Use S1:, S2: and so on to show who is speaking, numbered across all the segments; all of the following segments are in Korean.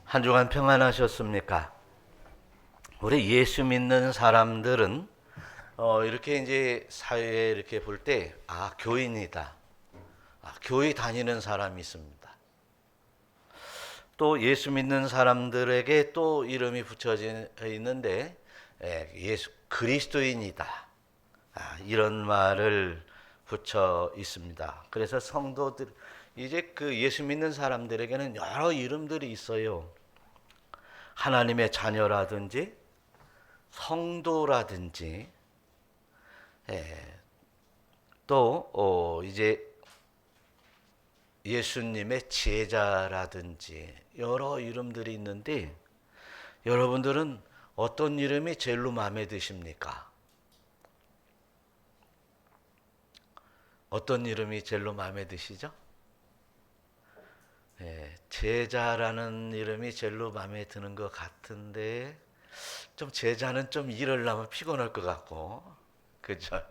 S1: 한 주간 평안하셨습니까? 우리 예수 믿는 사람들은 이렇게 이제 사회에 이렇게 볼 때, 교인이다. 교회 다니는 사람이 있습니다. 또 예수 믿는 사람들에게 또 이름이 붙여져 있는데, 예수 그리스도인이다. 이런 말을 붙여 있습니다. 그래서 성도들, 이제 그 예수 믿는 사람들에게는 여러 이름들이 있어요. 하나님의 자녀라든지 성도라든지 또 이제 예수님의 제자라든지 여러 이름들이 있는데 여러분들은 어떤 이름이 제일로 마음에 드십니까? 어떤 이름이 제일로 마음에 드시죠? 제자라는 이름이 제일로 마음에 드는 것 같은데 좀 제자는 좀 일하려면 피곤할 것 같고, 그죠?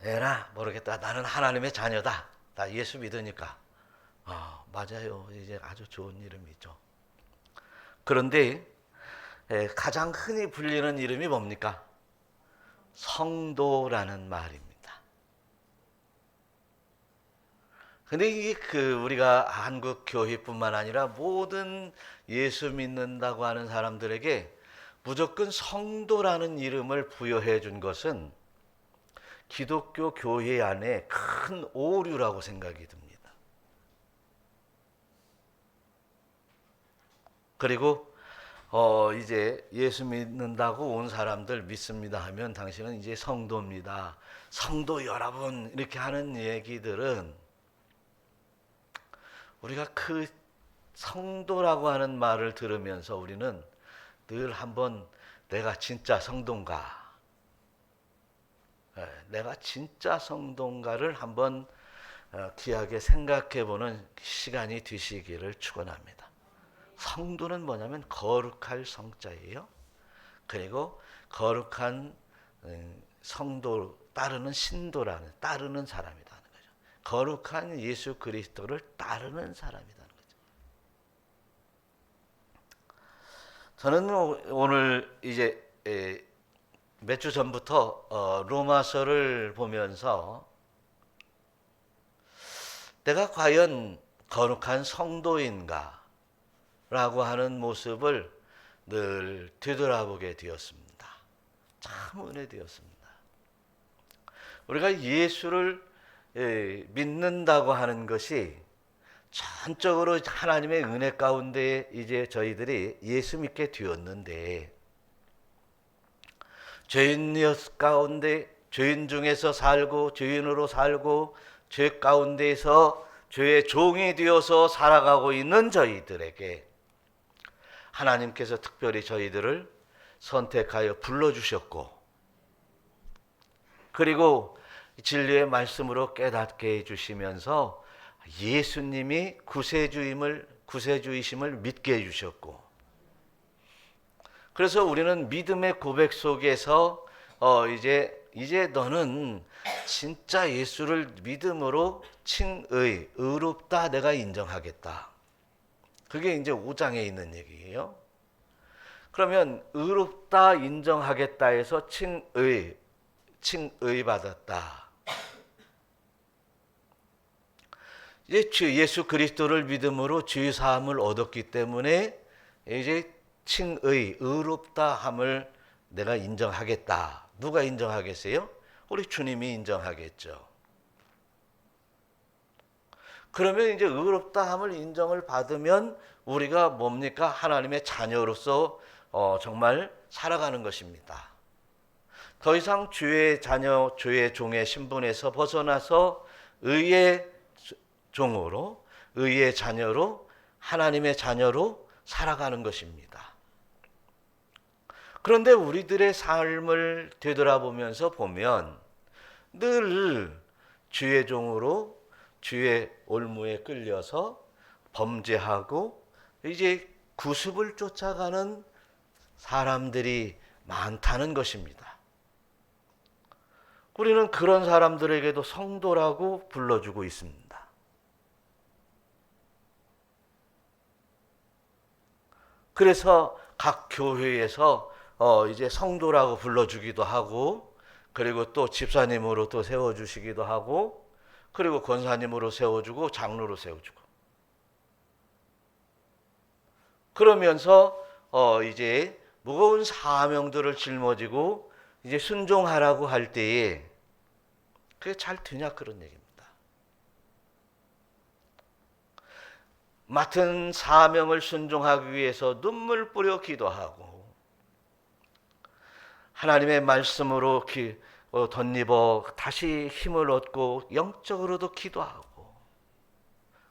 S1: 에라 모르겠다. 나는 하나님의 자녀다. 나 예수 믿으니까. 맞아요. 이제 아주 좋은 이름이죠. 그런데 가장 흔히 불리는 이름이 뭡니까? 성도라는 말입니다. 근데 이게 우리가 한국 교회뿐만 아니라 모든 예수 믿는다고 하는 사람들에게 무조건 성도라는 이름을 부여해 준 것은 기독교 교회 안에 큰 오류라고 생각이 듭니다. 그리고 이제 예수 믿는다고 온 사람들 믿습니다 하면 당신은 이제 성도입니다. 성도 여러분 이렇게 하는 얘기들은 우리가 그 성도라고 하는 말을 들으면서 우리는 늘 한번 내가 진짜 성도인가? 내가 진짜 성도인가를 한번 귀하게 생각해 보는 시간이 되시기를 축원합니다. 성도는 뭐냐면 거룩할 성자예요. 그리고 거룩한 성도 따르는 신도라는 따르는 사람이라는 거죠. 거룩한 예수 그리스도를 따르는 사람이라는 거죠. 저는 오늘 이제 몇 주 전부터 로마서를 보면서 내가 과연 거룩한 성도인가 라고 하는 모습을 늘 되돌아보게 되었습니다. 참 은혜되었습니다. 우리가 예수를 믿는다고 하는 것이 전적으로 하나님의 은혜 가운데 이제 저희들이 예수 믿게 되었는데 죄인 가운데 죄인 중에서 살고 죄인으로 살고 죄 가운데서 죄의 종이 되어서 살아가고 있는 저희들에게 하나님께서 특별히 저희들을 선택하여 불러주셨고 그리고 진리의 말씀으로 깨닫게 해주시면서 예수님이 구세주이심을 믿게 해주셨고 그래서 우리는 믿음의 고백 속에서 이제 너는 진짜 예수를 믿음으로 칭의, 의롭다 내가 인정하겠다. 그게 이제 5장에 있는 얘기예요. 그러면 의롭다 인정하겠다 해서 칭의 받았다. 이제 예수 그리스도를 믿음으로 죄 사함을 얻었기 때문에 이제 칭의, 의롭다함을 내가 인정하겠다. 누가 인정하겠어요? 우리 주님이 인정하겠죠. 그러면 이제 의롭다함을 인정을 받으면 우리가 뭡니까? 하나님의 자녀로서 정말 살아가는 것입니다. 더 이상 죄의 자녀, 죄의 종의 신분에서 벗어나서 의의 종으로, 의의 자녀로, 하나님의 자녀로 살아가는 것입니다. 그런데 우리들의 삶을 되돌아보면서 보면 늘 주의 종으로 주의 올무에 끌려서 범죄하고 이제 구습을 쫓아가는 사람들이 많다는 것입니다. 우리는 그런 사람들에게도 성도라고 불러주고 있습니다. 그래서 각 교회에서 이제 성도라고 불러주기도 하고, 그리고 또 집사님으로 또 세워주시기도 하고, 그리고 권사님으로 세워주고 장로로 세워주고, 그러면서 이제 무거운 사명들을 짊어지고 이제 순종하라고 할 때에 그게 잘 되냐 그런 얘기입니다. 맡은 사명을 순종하기 위해서 눈물 뿌려 기도하고, 하나님의 말씀으로 덧입어 다시 힘을 얻고 영적으로도 기도하고,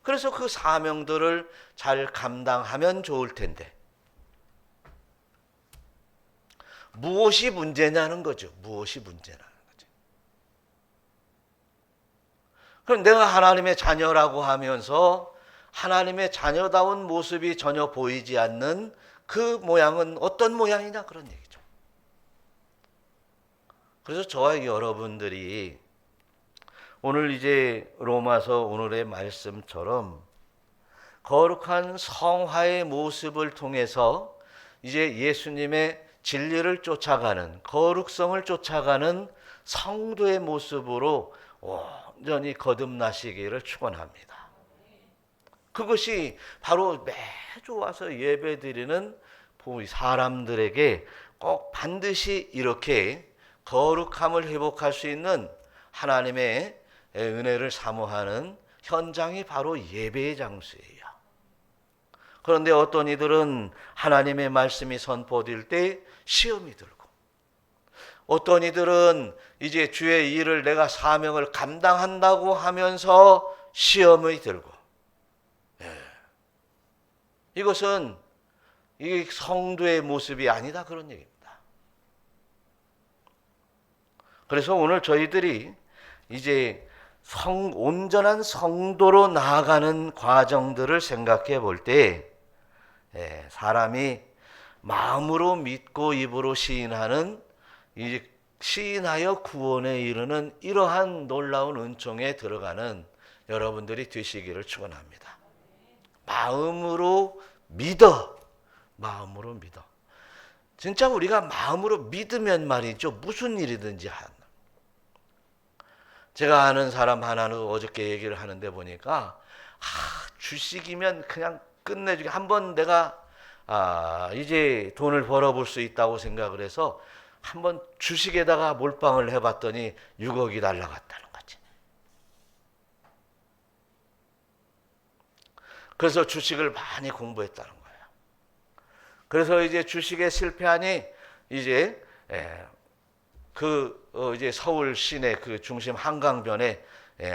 S1: 그래서 그 사명들을 잘 감당하면 좋을 텐데 무엇이 문제냐는 거죠. 무엇이 문제냐는 거죠. 그럼 내가 하나님의 자녀라고 하면서 하나님의 자녀다운 모습이 전혀 보이지 않는 그 모양은 어떤 모양이냐 그런 얘기죠. 그래서 저와 여러분들이 오늘 이제 로마서 오늘의 말씀처럼 거룩한 성화의 모습을 통해서 이제 예수님의 진리를 쫓아가는, 거룩성을 쫓아가는 성도의 모습으로 온전히 거듭나시기를 축원합니다. 그것이 바로 매주 와서 예배드리는 사람들에게 꼭 반드시 이렇게 거룩함을 회복할 수 있는 하나님의 은혜를 사모하는 현장이 바로 예배의 장소예요. 그런데 어떤 이들은 하나님의 말씀이 선포될 때 시험이 들고, 어떤 이들은 이제 주의 일을 내가 사명을 감당한다고 하면서 시험이 들고, 이것은 이 성도의 모습이 아니다 그런 얘기입니다. 그래서 오늘 저희들이 이제 온전한 성도로 나아가는 과정들을 생각해 볼 때, 사람이 마음으로 믿고 입으로 시인하는, 이제 시인하여 구원에 이르는 이러한 놀라운 은총에 들어가는 여러분들이 되시기를 축원합니다. 마음으로 믿어. 마음으로 믿어. 진짜 우리가 마음으로 믿으면 말이죠, 무슨 일이든지 제가 아는 사람 하나는 어저께 얘기를 하는데 보니까 주식이면 그냥 끝내주게, 한번 내가 이제 돈을 벌어볼 수 있다고 생각을 해서 한번 주식에다가 몰빵을 해봤더니 6억이 날라갔다는 거지. 그래서 주식을 많이 공부했다는 거예요. 그래서 이제 주식에 실패하니 이제 이제 서울 시내 그 중심 한강변에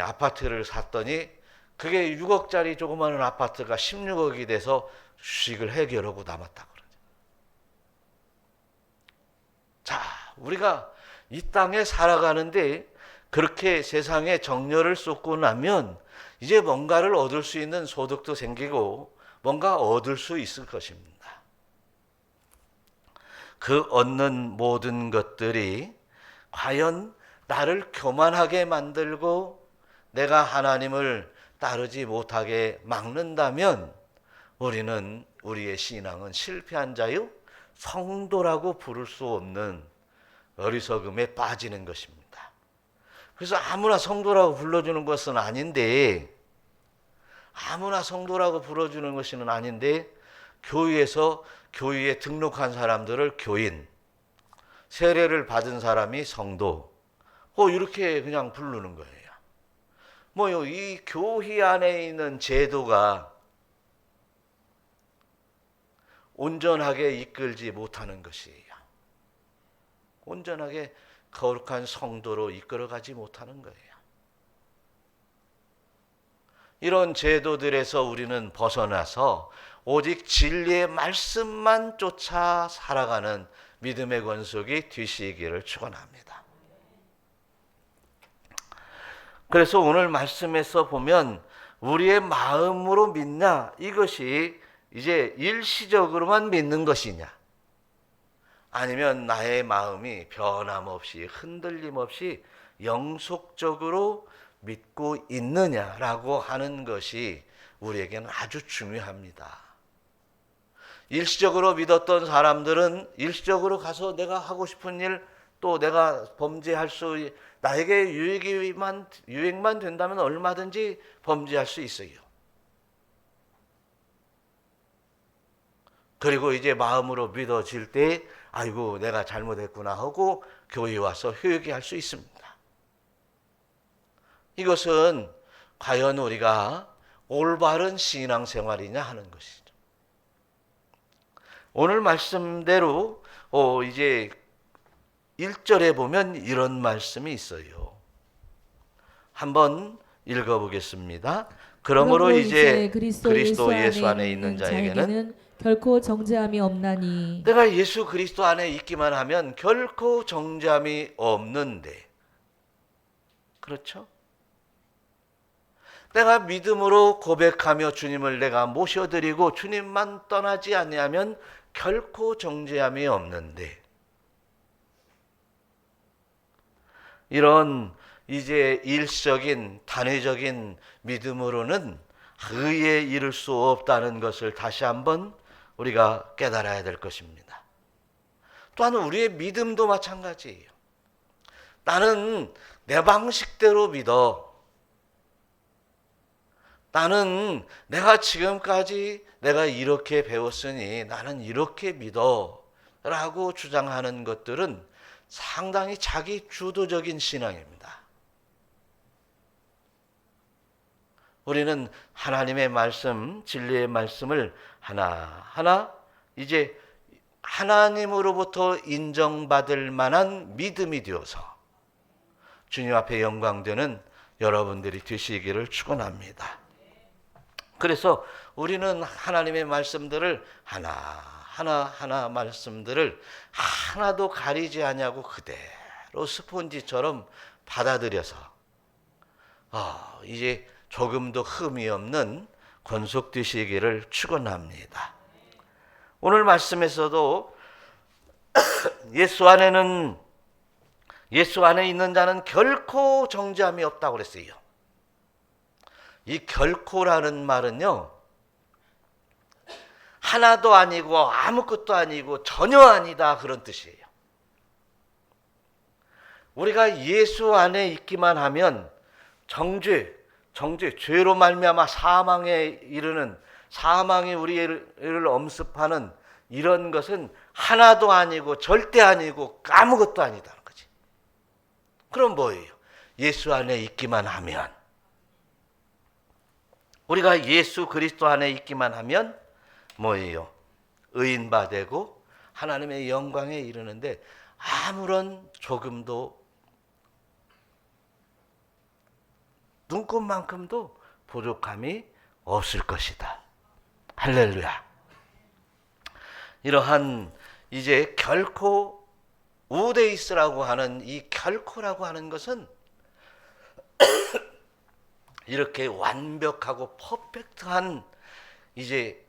S1: 아파트를 샀더니 그게 6억짜리 조그마한 아파트가 16억이 돼서 주식을 해결하고 남았다 그러죠. 자, 우리가 이 땅에 살아가는데 그렇게 세상에 정열을 쏟고 나면 이제 뭔가를 얻을 수 있는 소득도 생기고 뭔가 얻을 수 있을 것입니다. 그 얻는 모든 것들이 과연 나를 교만하게 만들고 내가 하나님을 따르지 못하게 막는다면 우리는, 우리의 신앙은 실패한 자요, 성도라고 부를 수 없는 어리석음에 빠지는 것입니다. 그래서 아무나 성도라고 불러주는 것은 아닌데, 아무나 성도라고 불러주는 것은 아닌데, 교회에서 교회에 등록한 사람들을 교인, 세례를 받은 사람이 성도, 이렇게 그냥 부르는 거예요. 이 교회 안에 있는 제도가 온전하게 이끌지 못하는 것이에요. 온전하게 거룩한 성도로 이끌어가지 못하는 거예요. 이런 제도들에서 우리는 벗어나서 오직 진리의 말씀만 쫓아 살아가는 믿음의 권속이 되시기를 축원합니다. 그래서 오늘 말씀에서 보면 우리의 마음으로 믿냐, 이것이 이제 일시적으로만 믿는 것이냐, 아니면 나의 마음이 변함없이 흔들림 없이 영속적으로 믿고 있느냐라고 하는 것이 우리에게는 아주 중요합니다. 일시적으로 믿었던 사람들은 일시적으로 가서 내가 하고 싶은 일, 또 내가 범죄할 수, 나에게 유익만 된다면 얼마든지 범죄할 수 있어요. 그리고 이제 마음으로 믿어질 때 아이고 내가 잘못했구나 하고 교회에 와서 회개할 수 있습니다. 이것은 과연 우리가 올바른 신앙생활이냐 하는 것이죠. 오늘 말씀대로 이제 1절에 보면 이런 말씀이 있어요. 한번 읽어보겠습니다. 그러므로 이제 그리스도 예수 안에 있는 자에게는
S2: 결코 정죄함이 없나니.
S1: 내가 예수 그리스도 안에 있기만 하면 결코 정죄함이 없는데, 그렇죠? 내가 믿음으로 고백하며 주님을 내가 모셔드리고 주님만 떠나지 아니하면 결코 정죄함이 없는데, 이런 이제 일시적인 단회적인 믿음으로는 의에 이를 수 없다는 것을 다시 한번 우리가 깨달아야 될 것입니다. 또한 우리의 믿음도 마찬가지예요. 나는 내 방식대로 믿어. 나는 내가 지금까지 내가 이렇게 배웠으니 나는 이렇게 믿어 라고 주장하는 것들은 상당히 자기 주도적인 신앙입니다. 우리는 하나님의 말씀, 진리의 말씀을 하나하나 이제 하나님으로부터 인정받을 만한 믿음이 되어서 주님 앞에 영광되는 여러분들이 되시기를 축원합니다. 그래서 우리는 하나님의 말씀들을 하나 말씀들을 하나도 가리지 아니하고 그대로 스폰지처럼 받아들여서 이제 조금도 흠이 없는 권속되시기를 축원합니다. 오늘 말씀에서도 예수 안에 있는 자는 결코 정죄함이 없다고 그랬어요. 이 결코라는 말은요, 하나도 아니고 아무것도 아니고 전혀 아니다 그런 뜻이에요. 우리가 예수 안에 있기만 하면 죄로 말미암아 사망에 이르는, 사망이 우리를 엄습하는 이런 것은 하나도 아니고 절대 아니고 아무것도 아니다는 거지. 그럼 뭐예요? 예수 안에 있기만 하면, 우리가 예수 그리스도 안에 있기만 하면 뭐예요? 의인바 되고 하나님의 영광에 이르는데 아무런 조금도 눈곱만큼도 부족함이 없을 것이다. 할렐루야. 이러한 이제 결코 우데이스라고 하는 이 결코라고 하는 것은 이렇게 완벽하고 퍼펙트한 이제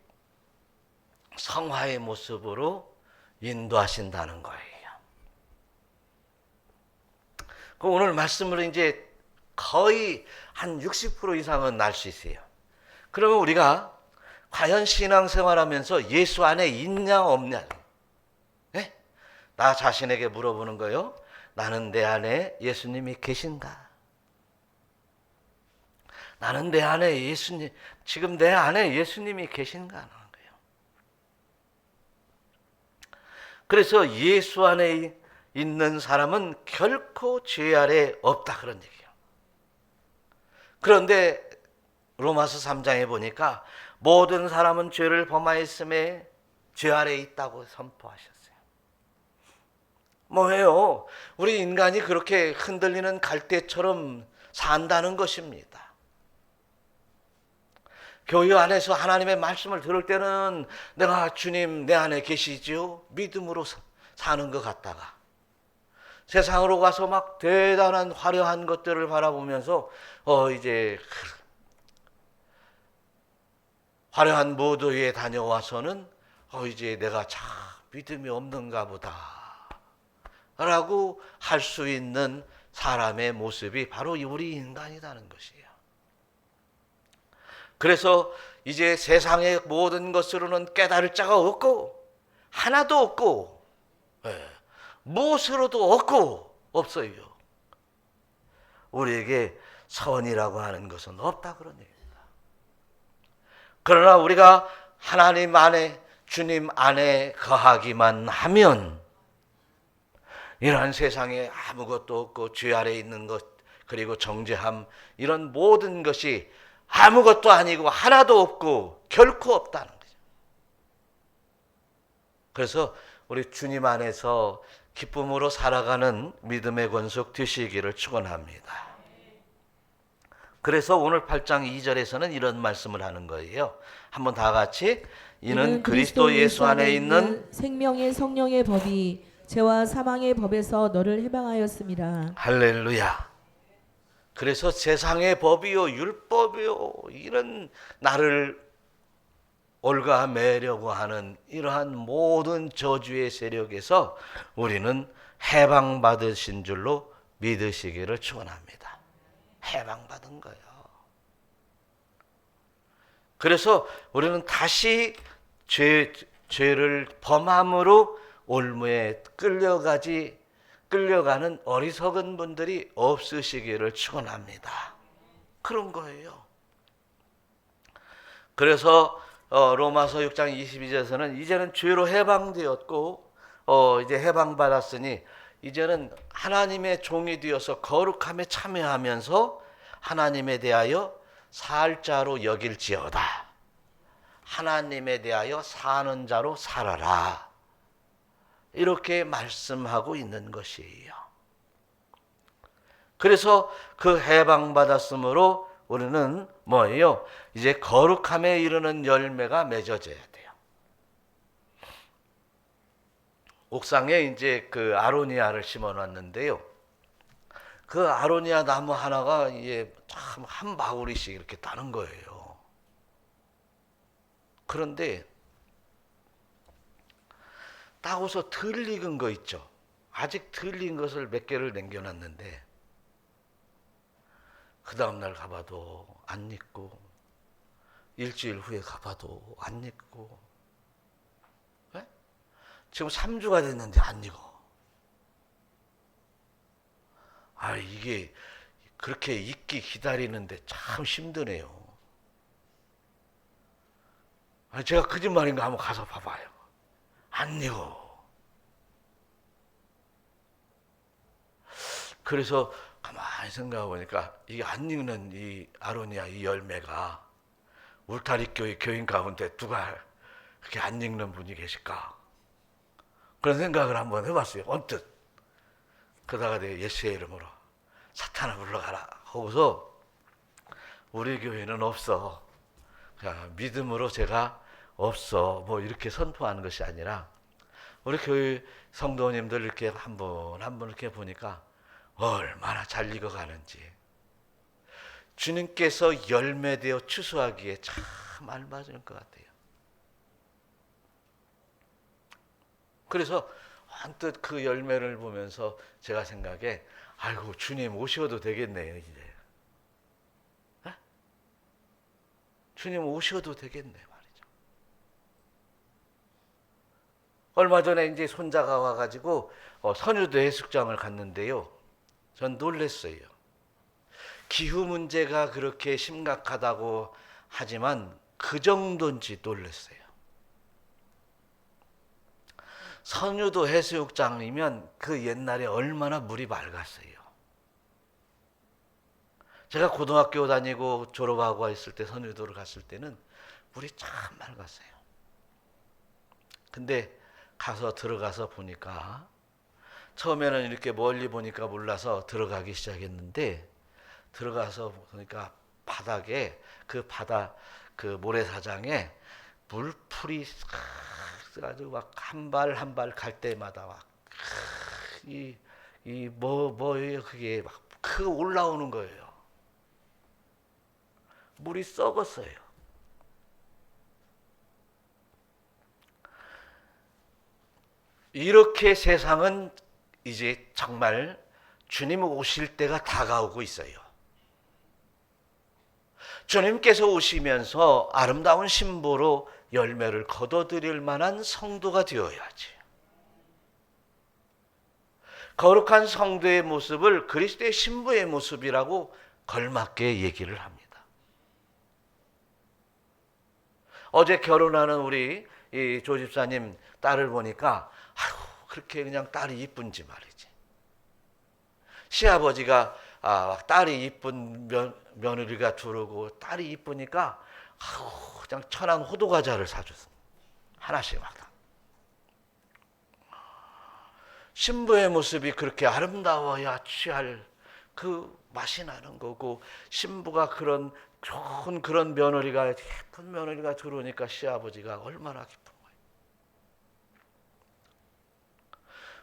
S1: 성화의 모습으로 인도하신다는 거예요. 오늘 말씀으로 이제 거의 한 60% 이상은 알 수 있어요. 그러면 우리가 과연 신앙생활하면서 예수 안에 있냐 없냐, 네? 나 자신에게 물어보는 거예요. 나는 내 안에 예수님이 계신가? 나는 내 안에 지금 내 안에 예수님이 계신가 하는 거예요. 그래서 예수 안에 있는 사람은 결코 죄 아래 없다 그런 얘기예요. 그런데 로마서 3장에 보니까 모든 사람은 죄를 범하였음에 죄 아래 있다고 선포하셨어요. 뭐예요? 우리 인간이 그렇게 흔들리는 갈대처럼 산다는 것입니다. 교회 안에서 하나님의 말씀을 들을 때는 내가 주님 내 안에 계시지요? 믿음으로 사는 것 같다가 세상으로 가서 막 대단한 화려한 것들을 바라보면서 이제 화려한 무도회에 다녀와서는 이제 내가 참 믿음이 없는가 보다 라고 할 수 있는 사람의 모습이 바로 우리 인간이라는 것이에요. 그래서 이제 세상의 모든 것으로는 깨달을 자가 없고 하나도 없고 무엇으로도 없어요. 우리에게 선이라고 하는 것은 없다 그런 얘기입니다. 그러나 우리가 하나님 안에 주님 안에 거하기만 하면 이러한 세상에 아무것도 없고 죄 아래 있는 것 그리고 정죄함 이런 모든 것이 아무것도 아니고 하나도 없고 결코 없다는 거죠. 그래서 우리 주님 안에서 기쁨으로 살아가는 믿음의 권속 되시기를 축원합니다. 그래서 오늘 8장 2절에서는 이런 말씀을 하는 거예요. 한번 다 같이 이는 그리스도 예수 안에 있는
S2: 생명의 성령의 법이 죄와 사망의 법에서 너를 해방하였습니다.
S1: 할렐루야. 그래서 세상의 법이요 율법이요 이런 나를 올가매려고 하는 이러한 모든 저주의 세력에서 우리는 해방받으신 줄로 믿으시기를 축원합니다. 해방받은 거예요. 그래서 우리는 다시 죄를 범함으로 올무에 끌려가는 어리석은 분들이 없으시기를 축원합니다. 그런 거예요. 그래서 로마서 6장 22절에서는 이제는 죄로 해방되었고 이제 해방받았으니 이제는 하나님의 종이 되어서 거룩함에 참여하면서 하나님에 대하여 살 자로 여길지어다. 하나님에 대하여 사는 자로 살아라. 이렇게 말씀하고 있는 것이에요. 그래서 그 해방받았으므로 우리는 뭐예요? 이제 거룩함에 이르는 열매가 맺어져야 돼요. 옥상에 이제 그 아로니아를 심어 놨는데요. 그 아로니아 나무 하나가 이제 참 한 바구리씩 이렇게 따는 거예요. 그런데 따고서 덜 익은 거 있죠. 아직 덜 익은 것을 몇 개를 남겨놨는데 그 다음날 가봐도 안 익고 일주일 후에 가봐도 안 익고 지금 3주가 됐는데 안 익어. 이게 그렇게 익기 기다리는데 참 힘드네요. 제가 거짓말인가 한번 가서 봐봐요. 안 익어. 그래서 가만히 생각해 보니까 이게 안 익는 이 아로니아 이 열매가 울타리 교회 교인 가운데 누가 그렇게 안 익는 분이 계실까? 그런 생각을 한번 해봤어요. 언뜻. 그러다가 내가 예수의 이름으로 사탄아 물러가라 하고서 우리 교회는 없어. 그냥 믿음으로 제가 없어. 뭐 이렇게 선포하는 것이 아니라 우리 교회 성도님들 이렇게 한 분 한 분 이렇게 보니까 얼마나 잘 익어가는지 주님께서 열매되어 추수하기에 참 알맞은 것 같아요. 그래서 언뜻 그 열매를 보면서 제가 생각에 아이고 주님 오셔도 되겠네요 이제. 주님 오셔도 되겠네 말이죠. 얼마 전에 이제 손자가 와가지고 선유도 해수욕장을 갔는데요. 전 놀랐어요. 기후 문제가 그렇게 심각하다고 하지만 그 정도인지 놀랐어요. 선유도 해수욕장이면 그 옛날에 얼마나 물이 맑았어요. 제가 고등학교 다니고 졸업하고 있을 때 선유도를 갔을 때는 물이 참 맑았어요. 근데 가서 들어가서 보니까 처음에는 이렇게 멀리 보니까 몰라서 들어가기 시작했는데 들어가서 보니까 바닥에 그 모래사장에 물풀이 아주 막 한 발 한 발 갈 때마다 막 뭐예요 그게 막 올라오는 거예요. 물이 썩었어요. 이렇게 세상은 이제 정말 주님 오실 때가 다가오고 있어요. 주님께서 오시면서 아름다운 신부로 열매를 거둬들일 만한 성도가 되어야지. 거룩한 성도의 모습을 그리스도의 신부의 모습이라고 걸맞게 얘기를 합니다. 어제 결혼하는 우리 이 조집사님 딸을 보니까 아유, 그렇게 그냥 딸이 이쁜지 말이지. 시아버지가 딸이 이쁜 며느리가 들어오고 딸이 이쁘니까 아유, 그냥 천안 호두과자를 사줬어. 하나씩 막. 신부의 모습이 그렇게 아름다워야 취할 그 맛이 나는 거고, 신부가 그런 좋은 그런 며느리가, 예쁜 며느리가 들어오니까 시아버지가 얼마나 기쁜 거예요.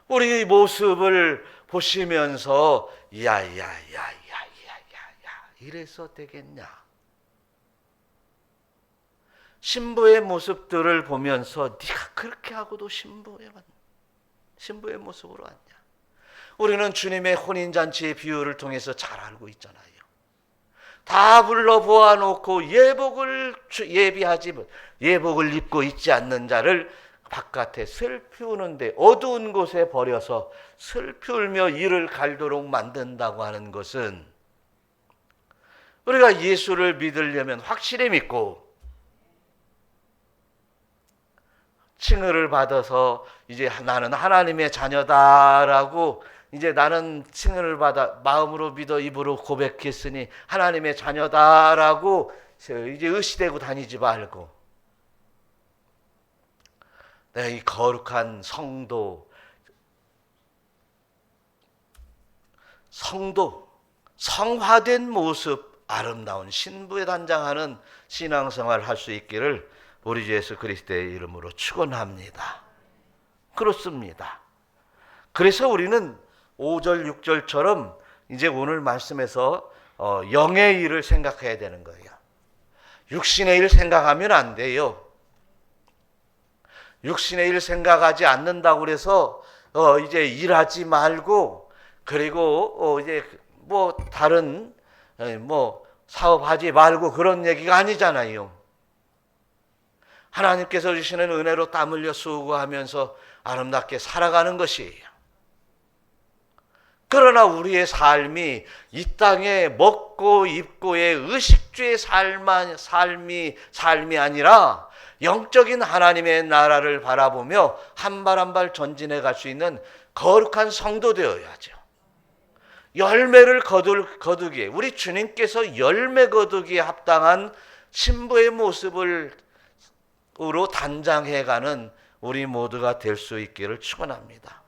S1: 우리 모습을 보시면서 야야야야야야야 이래서 되겠냐. 신부의 모습들을 보면서 네가 그렇게 하고도 신부의 모습으로 왔냐. 우리는 주님의 혼인잔치의 비유를 통해서 잘 알고 있잖아요. 다 불러 보아놓고 예복을 입고 있지 않는 자를 바깥에 슬피우는데 어두운 곳에 버려서 슬피울며 이를 갈도록 만든다고 하는 것은, 우리가 예수를 믿으려면 확실히 믿고 칭의를 받아서 이제 나는 하나님의 자녀다라고, 이제 나는 칭의를 받아 마음으로 믿어 입으로 고백했으니 하나님의 자녀다라고 이제 의시되고 다니지 말고, 내가 이 거룩한 성화된 모습, 아름다운 신부에 단장하는 신앙생활을 할 수 있기를 우리 주 예수 그리스도의 이름으로 축원합니다. 그렇습니다. 그래서 우리는 5절 6절처럼 이제 오늘 말씀에서 영의 일을 생각해야 되는 거예요. 육신의 일 생각하면 안 돼요. 육신의 일 생각하지 않는다고 그래서 이제 일하지 말고, 그리고 이제 뭐 다른 뭐 사업하지 말고 그런 얘기가 아니잖아요. 하나님께서 주시는 은혜로 땀 흘려 수고하면서 아름답게 살아가는 것이에요. 그러나 우리의 삶이 이 땅에 먹고 입고의 의식주의 삶이 아니라 영적인 하나님의 나라를 바라보며 한 발 한 발 전진해 갈 수 있는 거룩한 성도 되어야죠. 열매를 거두기에, 우리 주님께서 열매 거두기에 합당한 신부의 모습으로 단장해가는 우리 모두가 될 수 있기를 축원합니다.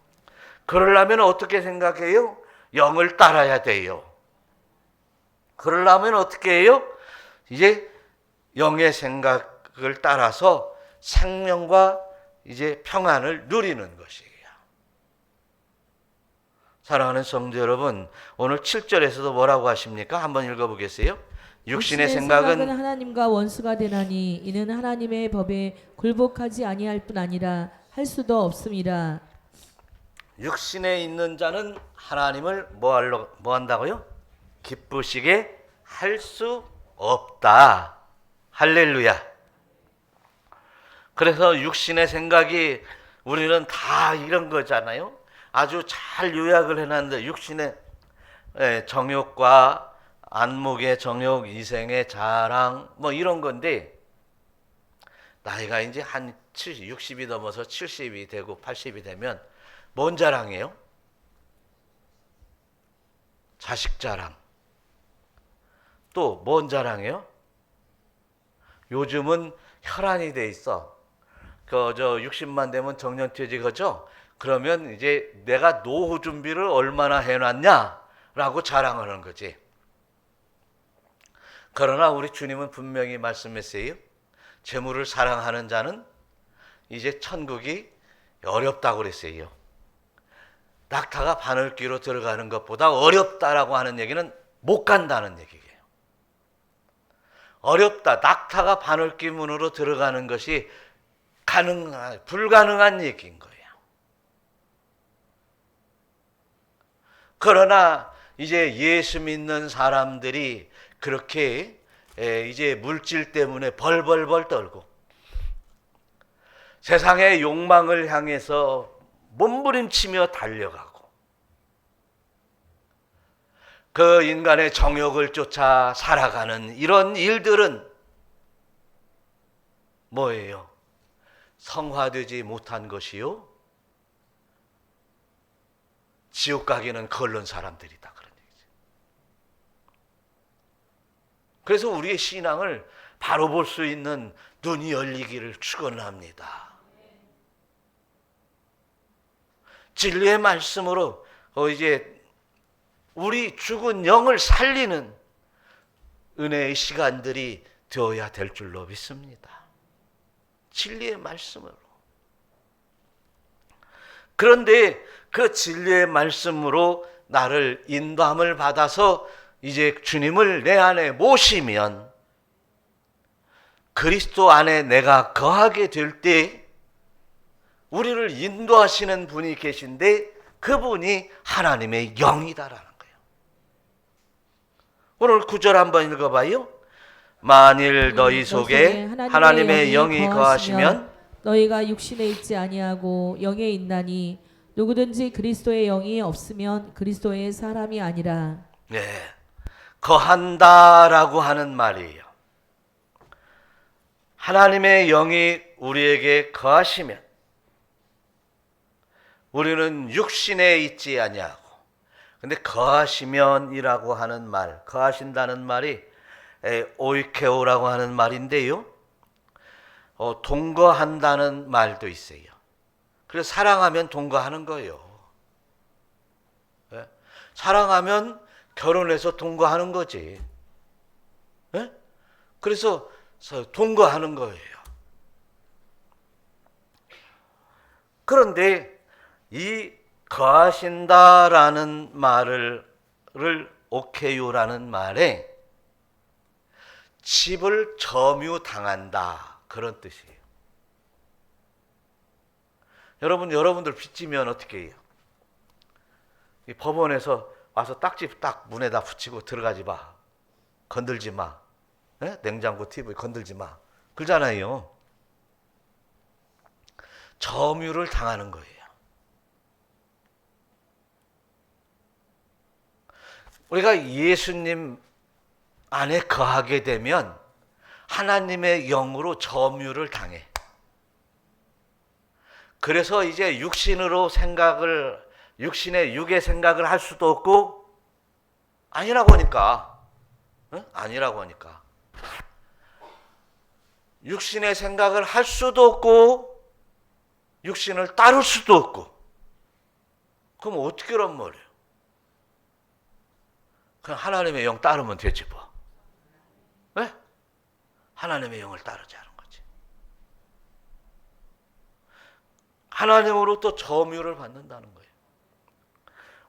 S1: 그러려면 어떻게 생각해요? 영을 따라야 돼요. 그러려면 어떻게 해요? 이제 영의 생각을 따라서 생명과 이제 평안을 누리는 것이에요. 사랑하는 성도 여러분, 오늘 7절에서도 뭐라고 하십니까? 한번 읽어보겠어요? 육신의 생각은
S2: 하나님과 원수가 되나니 이는 하나님의 법에 굴복하지 아니할 뿐 아니라 할 수도 없음이라.
S1: 육신에 있는 자는 하나님을 뭐 한다고요? 기쁘시게 할 수 없다. 할렐루야. 그래서 육신의 생각이, 우리는 다 이런 거잖아요. 아주 잘 요약을 해놨는데, 육신의 정욕과 안목의 정욕, 이생의 자랑, 뭐 이런 건데, 나이가 이제 한 60이 넘어서 70이 되고 80이 되면 뭔 자랑이에요? 자식 자랑. 또 뭔 자랑이에요? 요즘은 혈안이 돼 있어. 60만 되면 정년퇴직하죠? 그러면 이제 내가 노후 준비를 얼마나 해놨냐라고 자랑하는 거지. 그러나 우리 주님은 분명히 말씀했어요. 재물을 사랑하는 자는 이제 천국이 어렵다고 그랬어요. 낙타가 바늘귀로 들어가는 것보다 어렵다라고 하는 얘기는 못 간다는 얘기예요. 어렵다. 낙타가 바늘귀 문으로 들어가는 것이 불가능한 얘기인 거예요. 그러나 이제 예수 믿는 사람들이 그렇게 이제 물질 때문에 벌벌벌 떨고 세상의 욕망을 향해서 몸부림치며 달려가고 그 인간의 정욕을 쫓아 살아가는 이런 일들은 뭐예요? 성화되지 못한 것이요, 지옥 가기는 거른 사람들이다, 그런 얘기죠. 그래서 우리의 신앙을 바로 볼 수 있는 눈이 열리기를 축원합니다. 진리의 말씀으로 이제 우리 죽은 영을 살리는 은혜의 시간들이 되어야 될 줄로 믿습니다. 진리의 말씀으로. 그런데 그 진리의 말씀으로 나를 인도함을 받아서 이제 주님을 내 안에 모시면 그리스도 안에 내가 거하게 될 때 우리를 인도하시는 분이 계신데 그분이 하나님의 영이다라는 거예요. 오늘 9절 한번 읽어봐요. 만일 너희 속에 하나님의 영이 거하시면
S2: 너희가 육신에 있지 아니하고 영에 있나니 누구든지 그리스도의 영이 없으면 그리스도의 사람이 아니라.
S1: 네, 거한다라고 하는 말이에요. 하나님의 영이 우리에게 거하시면 우리는 육신에 있지 아니하고, 근데 거하시면이라고 하는 말, 거하신다는 말이 오이케오라고 하는 말인데요, 동거한다는 말도 있어요. 그래서 사랑하면 동거하는 거예요. 네? 사랑하면 결혼해서 동거하는 거지. 네? 그래서 동거하는 거예요. 그런데 이 거하신다라는 말을 오케요라는 말에 집을 점유당한다, 그런 뜻이에요. 여러분들 빚지면 어떻게 해요? 이 법원에서 와서 딱지 딱 문에다 붙이고 들어가지 마, 건들지 마, 네? 냉장고 TV 건들지 마, 그러잖아요. 점유를 당하는 거예요. 우리가 예수님 안에 거하게 되면 하나님의 영으로 점유를 당해. 그래서 이제 육신의 육의 생각을 할 수도 없고, 아니라고 하니까, 응? 아니라고 하니까 육신의 생각을 할 수도 없고 육신을 따를 수도 없고, 그럼 어떻게 하란 말이에요? 그냥 하나님의 영 따르면 되지 뭐. 왜? 하나님의 영을 따르자는 거지. 하나님으로부터 점유를 받는다는 거예요.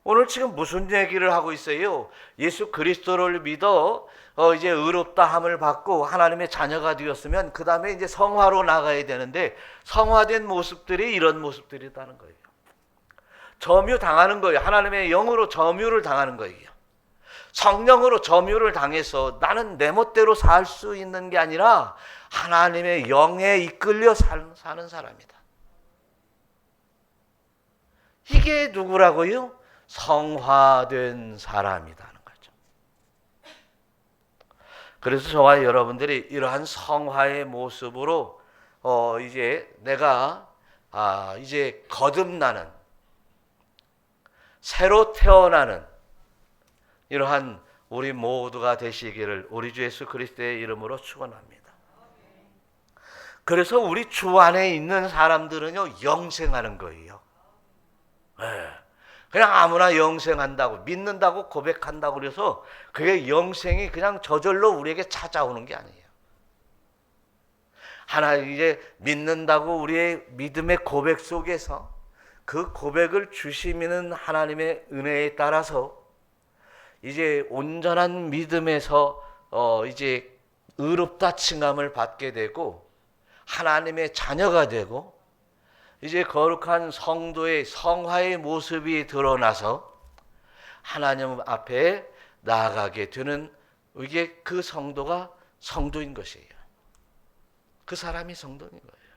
S1: 오늘 지금 무슨 얘기를 하고 있어요? 예수 그리스도를 믿어 이제 의롭다 함을 받고 하나님의 자녀가 되었으면 그 다음에 이제 성화로 나가야 되는데, 성화된 모습들이 이런 모습들이라는 거예요. 점유 당하는 거예요. 하나님의 영으로 점유를 당하는 거예요. 성령으로 점유를 당해서 나는 내 멋대로 살 수 있는 게 아니라 하나님의 영에 이끌려 사는 사람이다. 이게 누구라고요? 성화된 사람이라는 거죠. 그래서 저와 여러분들이 이러한 성화의 모습으로 이제 내가 이제 거듭나는, 새로 태어나는 이러한 우리 모두가 되시기를 우리 주 예수 그리스도의 이름으로 축원합니다. 그래서 우리 주 안에 있는 사람들은요, 영생하는 거예요. 네. 그냥 아무나 영생한다고, 믿는다고 고백한다고 그래서 그게 영생이 그냥 저절로 우리에게 찾아오는 게 아니에요. 하나님 이제 믿는다고 우리의 믿음의 고백 속에서 그 고백을 주시는 하나님의 은혜에 따라서 이제 온전한 믿음에서 이제 의롭다 칭함을 받게 되고 하나님의 자녀가 되고 이제 거룩한 성도의 성화의 모습이 드러나서 하나님 앞에 나아가게 되는, 이게 그 성도가 성도인 것이에요. 그 사람이 성도인 거예요.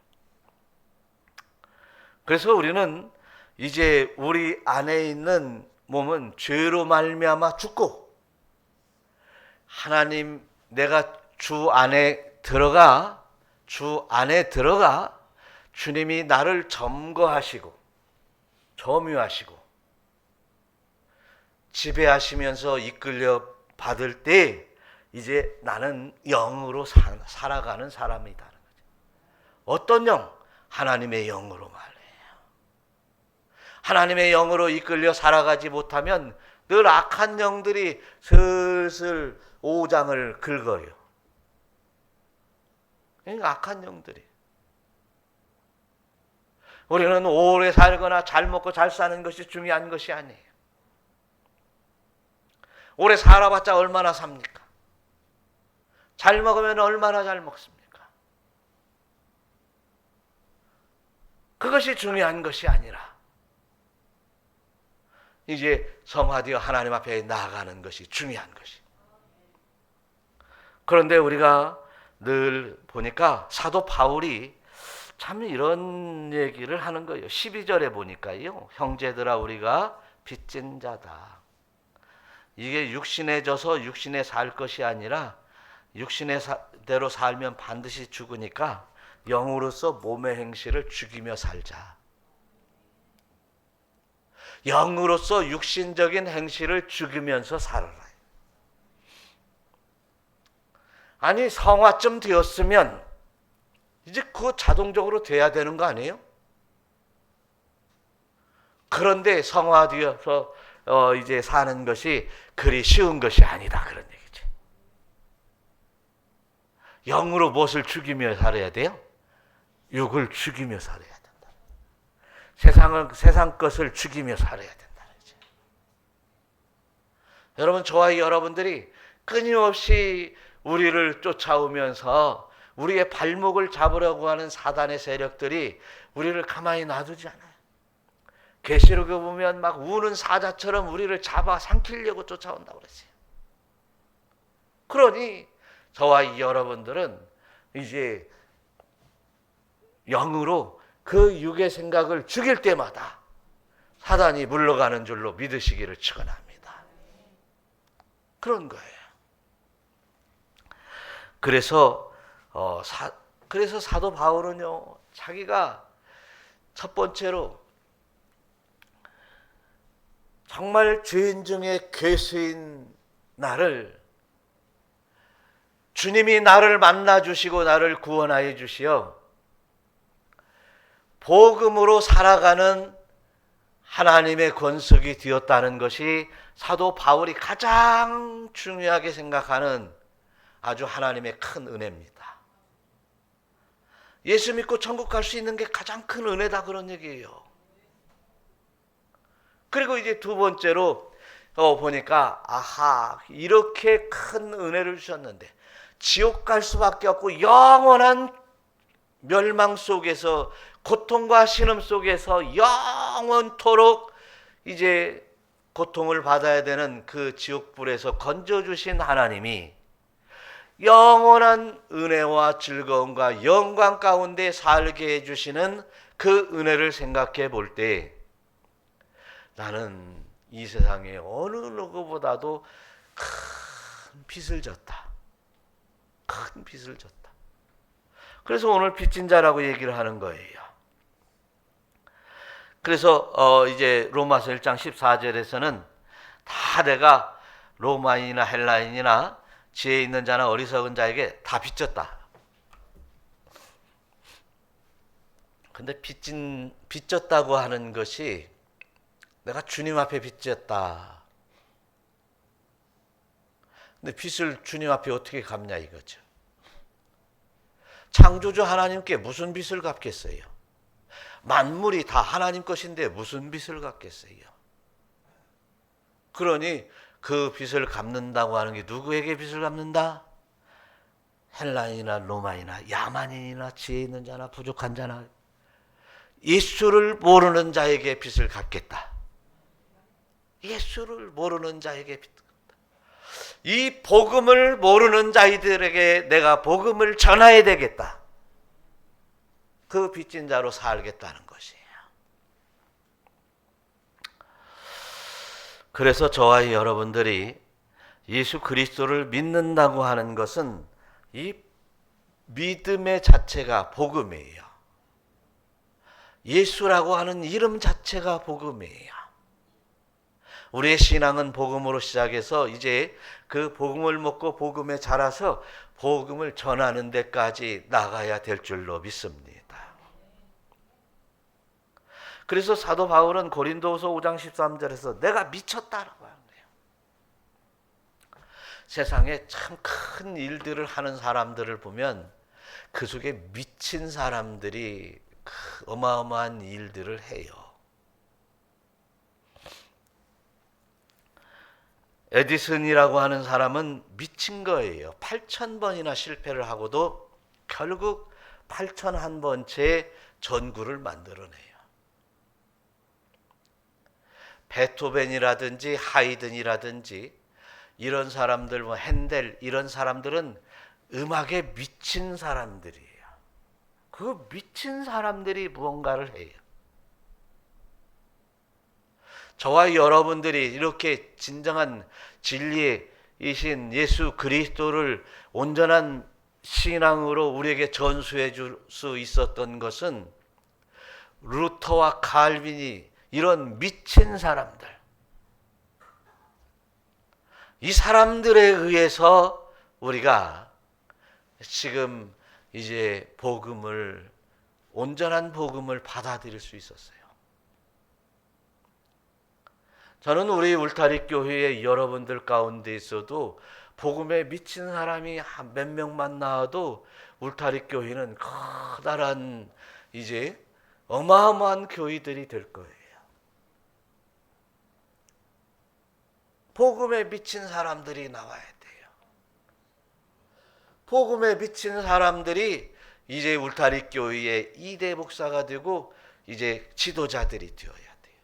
S1: 그래서 우리는 이제 우리 안에 있는 몸은 죄로 말미암아 죽고, 하나님, 내가 주 안에 들어가 주님이 나를 점거하시고 점유하시고 지배하시면서 이끌려 받을 때 이제 나는 영으로 살아가는 사람이다. 어떤 영? 하나님의 영으로 말해요. 하나님의 영으로 이끌려 살아가지 못하면 늘 악한 영들이 슬슬 오장을 긁어요. 악한 영들이. 우리는 오래 살거나 잘 먹고 잘 사는 것이 중요한 것이 아니에요. 오래 살아봤자 얼마나 삽니까? 잘 먹으면 얼마나 잘 먹습니까? 그것이 중요한 것이 아니라 이제 성화되어 하나님 앞에 나아가는 것이 중요한 것이. 그런데 우리가 늘 보니까 사도 바울이 참 이런 얘기를 하는 거예요. 12절에 보니까요. 형제들아, 우리가 빚진 자다. 이게 육신에 져서 육신에 살 것이 아니라 육신의 대로 살면 반드시 죽으니까 영으로서 몸의 행실을 죽이며 살자. 영으로서 육신적인 행실을 죽이면서 살아라. 아니, 성화쯤 되었으면 이제 그거 자동적으로 돼야 되는 거 아니에요? 그런데 성화되어서 이제 사는 것이 그리 쉬운 것이 아니다, 그런 얘기지. 영으로 무엇을 죽이며 살아야 돼요? 육을 죽이며 살아야 된다. 세상 것을 죽이며 살아야 된다. 여러분, 저와 여러분들이 끊임없이 우리를 쫓아오면서 우리의 발목을 잡으려고 하는 사단의 세력들이 우리를 가만히 놔두지 않아요. 계시록에 보면 막 우는 사자처럼 우리를 잡아 삼키려고 쫓아온다고 그랬어요. 그러니 저와 여러분들은 이제 영으로 그 육의 생각을 죽일 때마다 사단이 물러가는 줄로 믿으시기를 축원합니다. 그런 거예요. 그래서 사도 바울은요, 자기가 첫 번째로 정말 죄인 중에 괴수인 나를, 주님이 나를 만나 주시고 나를 구원하여 주시어 복음으로 살아가는 하나님의 권속이 되었다는 것이 사도 바울이 가장 중요하게 생각하는 아주 하나님의 큰 은혜입니다. 예수 믿고 천국 갈 수 있는 게 가장 큰 은혜다, 그런 얘기예요. 그리고 이제 두 번째로 보니까 이렇게 큰 은혜를 주셨는데 지옥 갈 수밖에 없고 영원한 멸망 속에서, 고통과 신음 속에서 영원토록 이제 고통을 받아야 되는 그 지옥불에서 건져주신 하나님이 영원한 은혜와 즐거움과 영광 가운데 살게 해주시는 그 은혜를 생각해 볼 때 나는 이 세상에 어느 누구보다도 큰 빚을 졌다. 큰 빚을 졌다. 그래서 오늘 빚진 자라고 얘기를 하는 거예요. 그래서 이제 로마서 1장 14절에서는 다 내가 로마인이나 헬라인이나 지혜 있는 자나 어리석은 자에게 다 빚졌다. 근데 빚졌다고 하는 것이 내가 주님 앞에 빚졌다. 근데 빚을 주님 앞에 어떻게 갚냐 이거죠. 창조주 하나님께 무슨 빚을 갚겠어요? 만물이 다 하나님 것인데 무슨 빚을 갚겠어요? 그러니 그 빚을 갚는다고 하는 게 누구에게 빚을 갚는다? 헬라인이나 로마이나 야만인이나 지혜 있는 자나 부족한 자나 예수를 모르는 자에게 빚을 갚겠다. 예수를 모르는 자에게 빚을 갚다. 이 복음을 모르는 자들에게 내가 복음을 전해야 되겠다. 그 빚진 자로 살겠다는 것이에요. 그래서 저와 여러분들이 예수 그리스도를 믿는다고 하는 것은 이 믿음의 자체가 복음이에요. 예수라고 하는 이름 자체가 복음이에요. 우리의 신앙은 복음으로 시작해서 이제 그 복음을 먹고 복음에 자라서 복음을 전하는 데까지 나가야 될 줄로 믿습니다. 그래서 사도 바울은 고린도후서 5장 13절에서 내가 미쳤다라고 하는 거예요. 세상에 참 큰 일들을 하는 사람들을 보면 그 속에 미친 사람들이 어마어마한 일들을 해요. 에디슨이라고 하는 사람은 미친 거예요. 8,000번이나 실패를 하고도 결국 8,001번째 전구를 만들어내요. 베토벤이라든지 하이든이라든지 이런 사람들, 핸델 이런 사람들은 음악에 미친 사람들이에요. 그 미친 사람들이 무언가를 해요. 저와 여러분들이 이렇게 진정한 진리이신 예수 그리스도를 온전한 신앙으로 우리에게 전수해 줄 수 있었던 것은 루터와 칼빈이 이런 미친 사람들, 이 사람들에 의해서 우리가 지금 이제 복음을, 온전한 복음을 받아들일 수 있었어요. 저는 우리 울타리 교회의 여러분들 가운데 있어도 복음에 미친 사람이 몇 명만 나와도 울타리 교회는 커다란 이제 어마어마한 교회들이 될 거예요. 복음에 미친 사람들이 나와야 돼요. 복음에 미친 사람들이 이제 울타리 교회의 2대 목사가 되고 이제 지도자들이 되어야 돼요.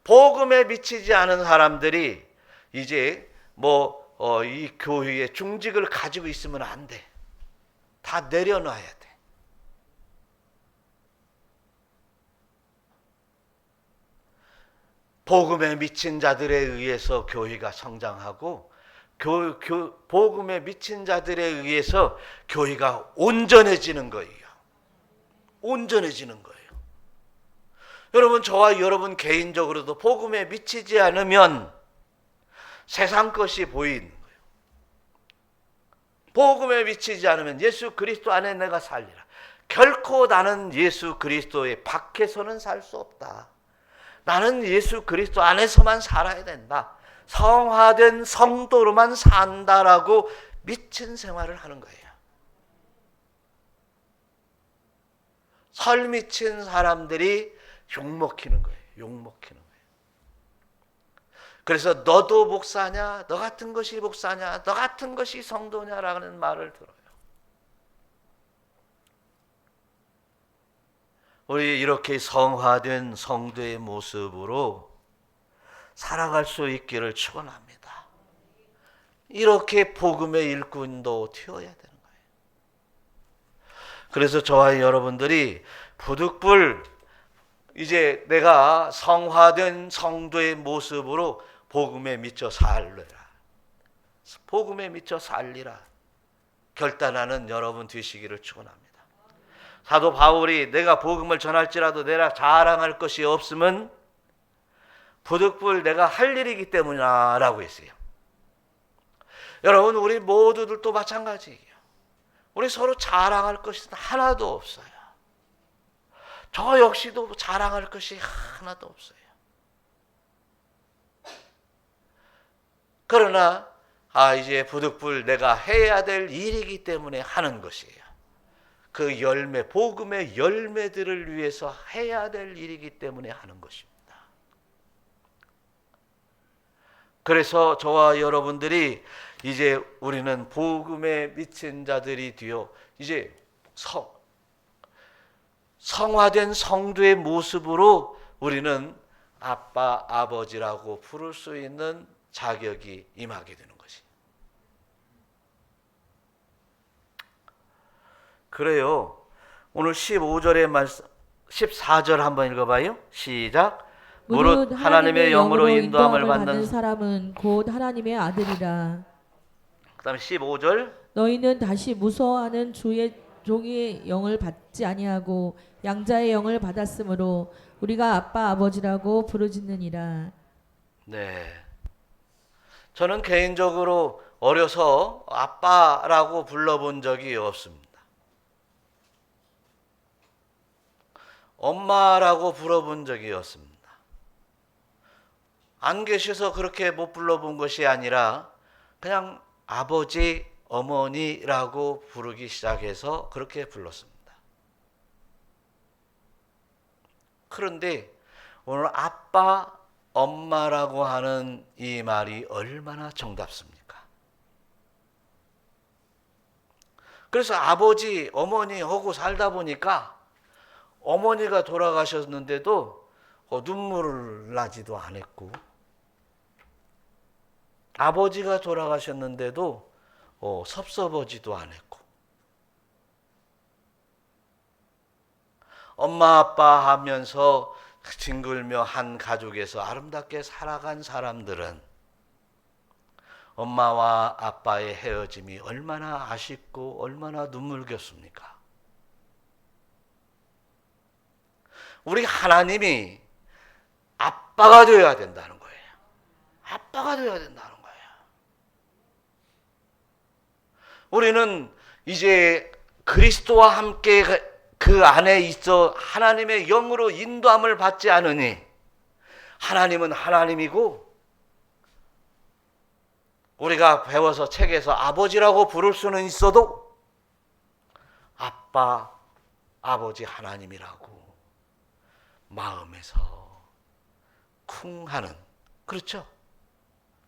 S1: 복음에 미치지 않은 사람들이 이제 이 교회의 중직을 가지고 있으면 안 돼. 다 내려놔야 돼. 복음에 미친 자들에 의해서 교회가 성장하고 복음에 미친 자들에 의해서 교회가 온전해지는 거예요. 온전해지는 거예요. 여러분, 저와 여러분 개인적으로도 복음에 미치지 않으면 세상 것이 보이는 거예요. 복음에 미치지 않으면 예수 그리스도 안에 내가 살리라. 결코 나는 예수 그리스도의 밖에서는 살 수 없다. 나는 예수 그리스도 안에서만 살아야 된다. 성화된 성도로만 산다라고 미친 생활을 하는 거예요. 설 미친 사람들이 욕먹히는 거예요. 욕먹히는 거예요. 그래서 너도 목사냐? 너 같은 것이 목사냐? 너 같은 것이 성도냐라는 말을 들어요. 우리 이렇게 성화된 성도의 모습으로 살아갈 수 있기를 축원합니다. 이렇게 복음의 일꾼도 되어야 되는 거예요. 그래서 저와 여러분들이 부득불 이제 내가 성화된 성도의 모습으로 복음에 미쳐 살리라. 복음에 미쳐 살리라. 결단하는 여러분 되시기를 축원합니다. 사도 바울이 내가 복음을 전할지라도 내가 자랑할 것이 없으면 부득불 내가 할 일이기 때문이다 라고 했어요. 여러분, 우리 모두들도 마찬가지예요. 우리 서로 자랑할 것이 하나도 없어요. 저 역시도 자랑할 것이 하나도 없어요. 그러나 이제 부득불 내가 해야 될 일이기 때문에 하는 것이에요. 그 열매, 복음의 열매들을 위해서 해야 될 일이기 때문에 하는 것입니다. 그래서 저와 여러분들이 이제 우리는 복음에 미친 자들이 되어 이제 성화된 성도의 모습으로 우리는 아빠, 아버지라고 부를 수 있는 자격이 임하게 되는 것이. 그래요. 오늘 15절의 말씀, 14절 한번 읽어봐요. 시작. 무릇 하나님의 영으로 인도함을 받는
S2: 사람은 곧 하나님의 아들이라.
S1: 그 다음에 15절.
S2: 너희는 다시 무서워하는 주의 종의 영을 받지 아니하고 양자의 영을 받았으므로 우리가 아빠 아버지라고 부르짖느니라.
S1: 네. 저는 개인적으로 어려서 아빠라고 불러본 적이 없습니다. 엄마라고 불러본 적이 없습니다. 안 계셔서 그렇게 못 불러본 것이 아니라 그냥 아버지, 어머니라고 부르기 시작해서 그렇게 불렀습니다. 그런데 오늘 아빠, 엄마라고 하는 이 말이 얼마나 정답습니까? 그래서 아버지, 어머니 하고 살다 보니까 어머니가 돌아가셨는데도 눈물 나지도 않았고, 아버지가 돌아가셨는데도 섭섭하지도 않았고, 엄마 아빠 하면서 뒹굴며 한 가족에서 아름답게 살아간 사람들은 엄마와 아빠의 헤어짐이 얼마나 아쉽고 얼마나 눈물겼습니까? 우리 하나님이 아빠가 되어야 된다는 거예요. 아빠가 되어야 된다는 거예요. 우리는 이제 그리스도와 함께 그 안에 있어 하나님의 영으로 인도함을 받지 않으니 하나님은 하나님이고, 우리가 배워서 책에서 아버지라고 부를 수는 있어도 아빠, 아버지 하나님이라고 마음에서 쿵 하는, 그렇죠?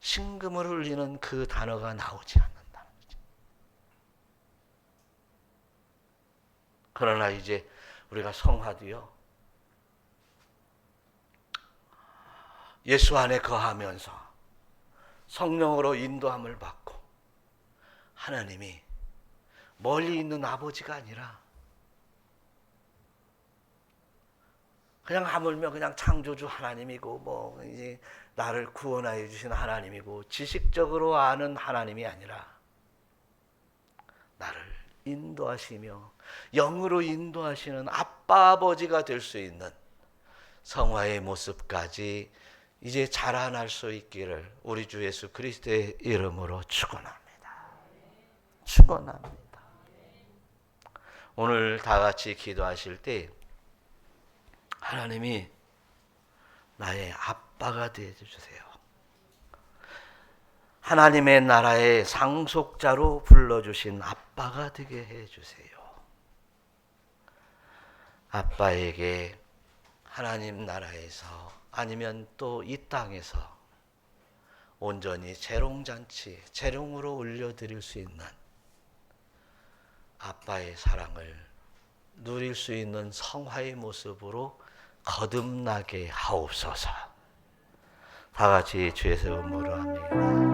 S1: 심금을 울리는 그 단어가 나오지 않는다는 거죠. 그러나 이제 우리가 성화도요, 예수 안에 거하면서 성령으로 인도함을 받고 하나님이 멀리 있는 아버지가 아니라 그냥 하물며 그냥 창조주 하나님이고 뭐 이제 나를 구원하여 주신 하나님이고 지식적으로 아는 하나님이 아니라 나를 인도하시며 영으로 인도하시는 아빠 아버지가 될 수 있는 성화의 모습까지 이제 자라날 수 있기를 우리 주 예수 그리스도의 이름으로 축원합니다. 축원합니다. 오늘 다 같이 기도하실 때 하나님이 나의 아빠가 되어 주세요. 하나님의 나라의 상속자로 불러주신 아빠가 되게 해주세요. 아빠에게 하나님 나라에서 아니면 또 이 땅에서 온전히 재롱잔치, 재롱으로 올려드릴 수 있는 아빠의 사랑을 누릴 수 있는 성화의 모습으로 거듭나게 하옵소서. 다 같이 주의 이름으로 합니다.